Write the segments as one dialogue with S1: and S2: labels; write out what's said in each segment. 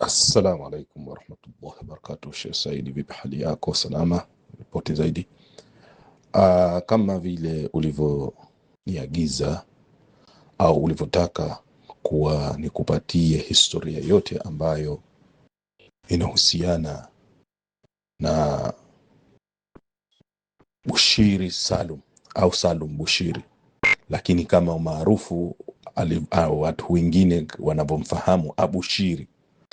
S1: Assalamu alaikum warahmatullahi wabarakatuh. Sheikh Saidi, vipi hali yako? Salama? Ripoti zaidi. Kama vile ulivyoniagiza au ulivyotaka kuwa nikupatie historia yote ambayo inahusiana na Bushiri Salum au Salum Bushiri, lakini kama maarufu watu wengine wanavyomfahamu Abushiri,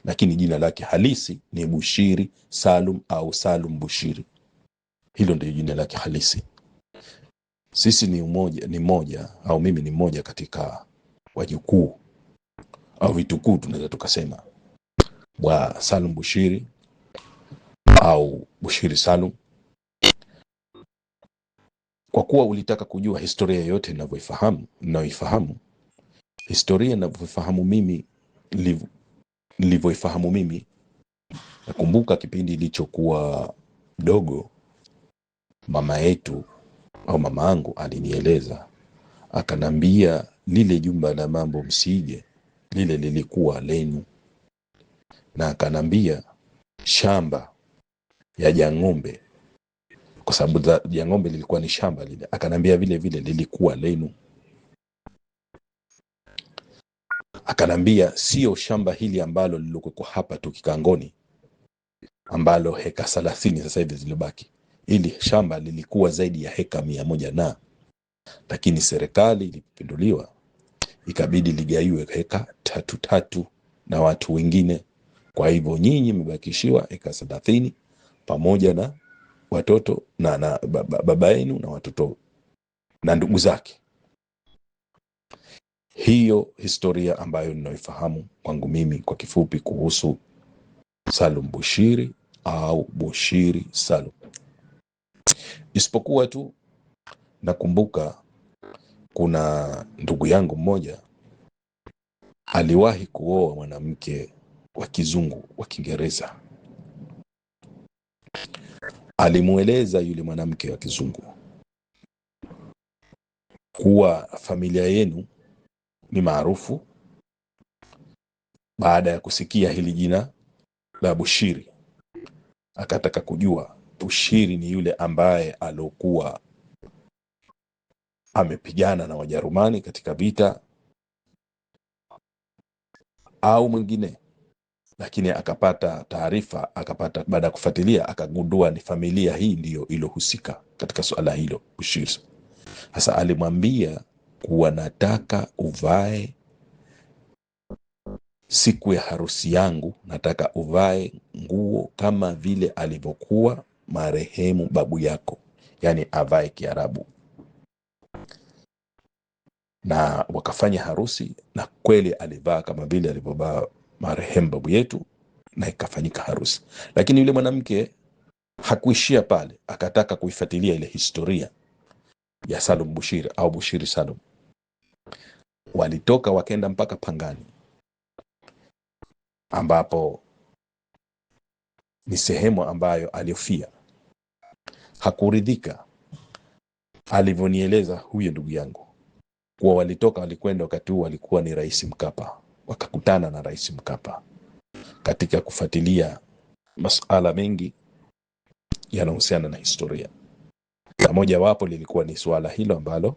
S1: lakini jina lake halisi ni Bushiri Salum au Salum Bushiri. Hilo ndio jina lake halisi. Sisi ni moja au mimi ni mmoja katika wajukuu au vitukuu tunaweza tukasema wa Salum Bushiri au Bushiri Salum. Kwa kuwa ulitaka kujua historia yote ninavyoifahamu, historia ninavyoifahamu mimi, nilivyoifahamu mimi, nakumbuka kipindi ilichokuwa mdogo, mama yetu au mama yangu alinieleza, akanambia lile jumba la mambo msije, lile lilikuwa lenu, na akanambia shamba ya Jang'ombe, kwa sababu Jang'ombe lilikuwa ni shamba lile, akanambia vile vile lilikuwa lenu. Akanambia sio shamba hili ambalo lilikuwa hapa tu Kikangoni, ambalo heka 30 sasa hivi zilibaki. Ili shamba lilikuwa zaidi ya heka 100 lakini serikali ilipinduliwa, ikabidi ligaiwe heka 3 na watu wengine. Kwa hivyo nyinyi mmebakishiwa heka 30 pamoja na watoto na baba yenu na watoto na ndugu zake. Hiyo historia ambayo ninayoifahamu kwangu mimi kwa kifupi kuhusu Salum Bushiri au Bushiri Salum. Isipokuwa tu nakumbuka kuna ndugu yangu mmoja aliwahi kuoa mwanamke wa kizungu wa Kiingereza. Alimueleza yule mwanamke wa kizungu kuwa familia yenu ni maarufu. Baada ya kusikia hili jina la Bushiri, akataka kujua Bushiri ni yule ambaye alokuwa amepigana na Wajerumani katika vita au mwingine. Lakini akapata taarifa, baada ya kufuatilia akagundua ni familia hii ndiyo ilohusika katika suala hilo Bushiri. Sasa alimwambia kuwa nataka uvae siku ya harusi yangu, nataka uvae nguo kama vile alivyokuwa marehemu babu yako, yani avae Kiarabu. Na wakafanya harusi, na kweli alivaa kama vile alivyovaa marehemu babu yetu, na ikafanyika harusi. Lakini yule mwanamke hakuishia pale, akataka kuifuatilia ile historia ya Salum Bushiri au Bushiri Salum. Walitoka wakenda mpaka Pangani, ambapo ni sehemu ambayo aliofia. Hakuridhika alivyonieleza huyo ndugu yangu kuwa walikwenda wakati huu walikuwa ni Rais Mkapa, wakakutana na Rais Mkapa katika kufuatilia masuala mengi yanahusiana na historia, na moja wapo lilikuwa ni suala hilo ambalo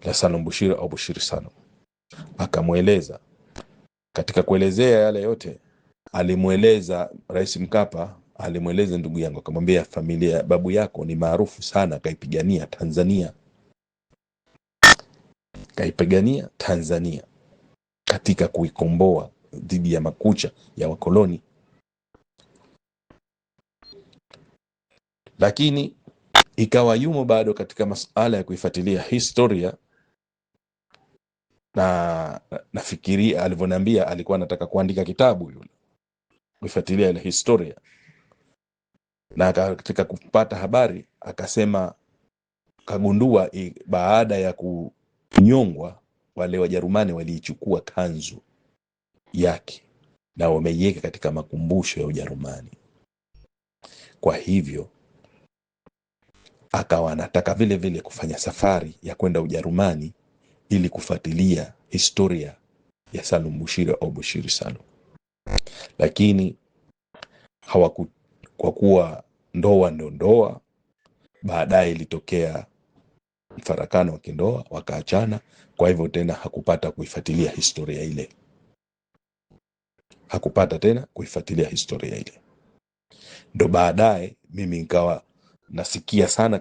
S1: la Salum Bushiri au Bushiri Salum. Akamweleza, katika kuelezea yale yote alimweleza Rais Mkapa, alimweleza ndugu yangu, akamwambia familia babu yako ni maarufu sana, kaipigania Tanzania katika kuikomboa dhidi ya makucha ya wakoloni. Lakini ikawa yumo bado katika masuala ya kuifuatilia historia, na nafikiria alivyoniambia alikuwa anataka kuandika kitabu yule kuifuatilia ile historia, na katika kupata habari akasema kagundua baada ya kunyongwa wale Wajerumani waliichukua kanzu yake na wameiweka katika makumbusho ya Ujerumani. Kwa hivyo akawa anataka vile vile kufanya safari ya kwenda Ujerumani ili kufuatilia historia ya Salum Bushiri au Bushiri Salum. lakini kwa kuwa ndoa ndio ndoa, baadaye ilitokea mfarakano wa kindoa, wakaachana. Kwa hivyo tena hakupata kuifuatilia historia ile, ndo baadaye mimi nikawa nasikia sana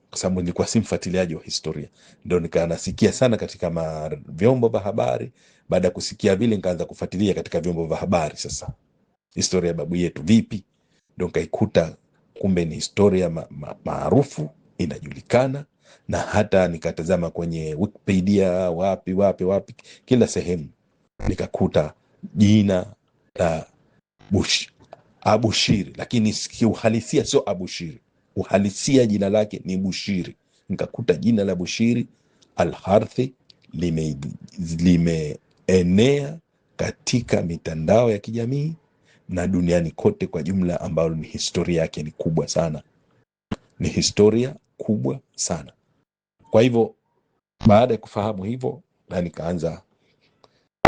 S1: kwa sababu nilikuwa si mfuatiliaji wa historia, ndo nikawa nasikia sana katika vyombo vya habari. Baada ya kusikia vile, nikaanza kufuatilia katika vyombo vya habari, sasa historia ya babu yetu vipi, ndo nikaikuta kumbe ni historia maarufu, inajulikana, na hata nikatazama kwenye Wikipedia, wapi kila sehemu nikakuta jina la Abushiri, lakini kiuhalisia sio Abushiri, uhalisia jina lake ni Bushiri. Nikakuta jina la Bushiri Al-Harthi limeenea katika mitandao ya kijamii na duniani kote kwa jumla, ambayo ni historia yake ni kubwa sana, ni historia kubwa sana. Kwa hivyo baada ya kufahamu hivyo, na nikaanza,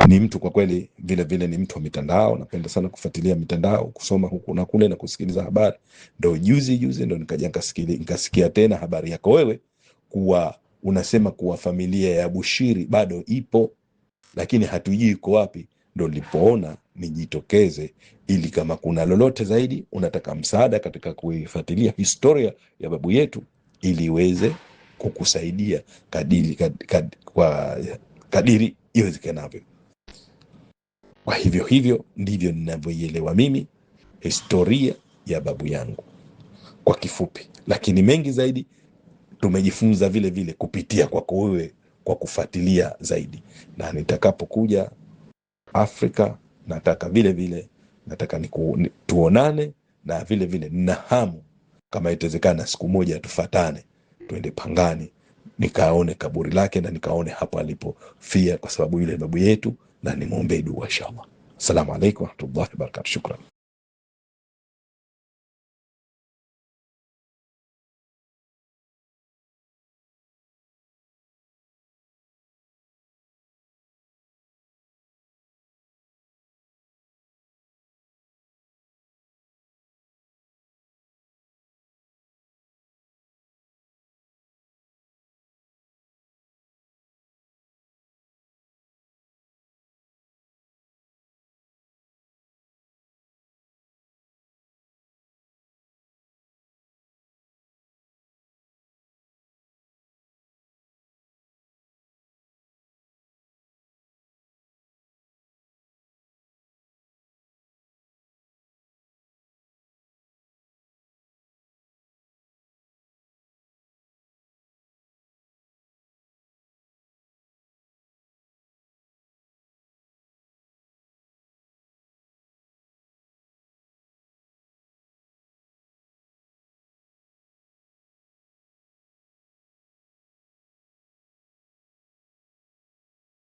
S1: ni mtu kwa kweli vile vile ni mtu wa mitandao, napenda sana kufuatilia mitandao, kusoma huku na kule na kusikiliza habari. Ndo juzi ndo nikaja nikasikia tena habari yako wewe kuwa unasema kuwa familia ya Bushiri bado ipo, lakini hatujui iko wapi. Ndo nilipoona nijitokeze, ili kama kuna lolote zaidi unataka msaada katika kuifuatilia historia ya babu yetu, ili iweze kukusaidia kadiri iwezekanavyo. Kwa hivyo ndivyo ninavyoielewa mimi historia ya babu yangu kwa kifupi, lakini mengi zaidi tumejifunza vile vile kupitia kwako wewe, kwa kufuatilia zaidi. Na nitakapokuja Afrika, nataka vile vile tuonane, na vile vile nina hamu kama itawezekana siku moja tufatane, tuende Pangani, nikaone kaburi lake na nikaone hapo alipofia, kwa sababu yule babu yetu, na nimwombee dua inshallah. Assalamu alaykum wa rahmatullahi wa barakatuh. Shukran.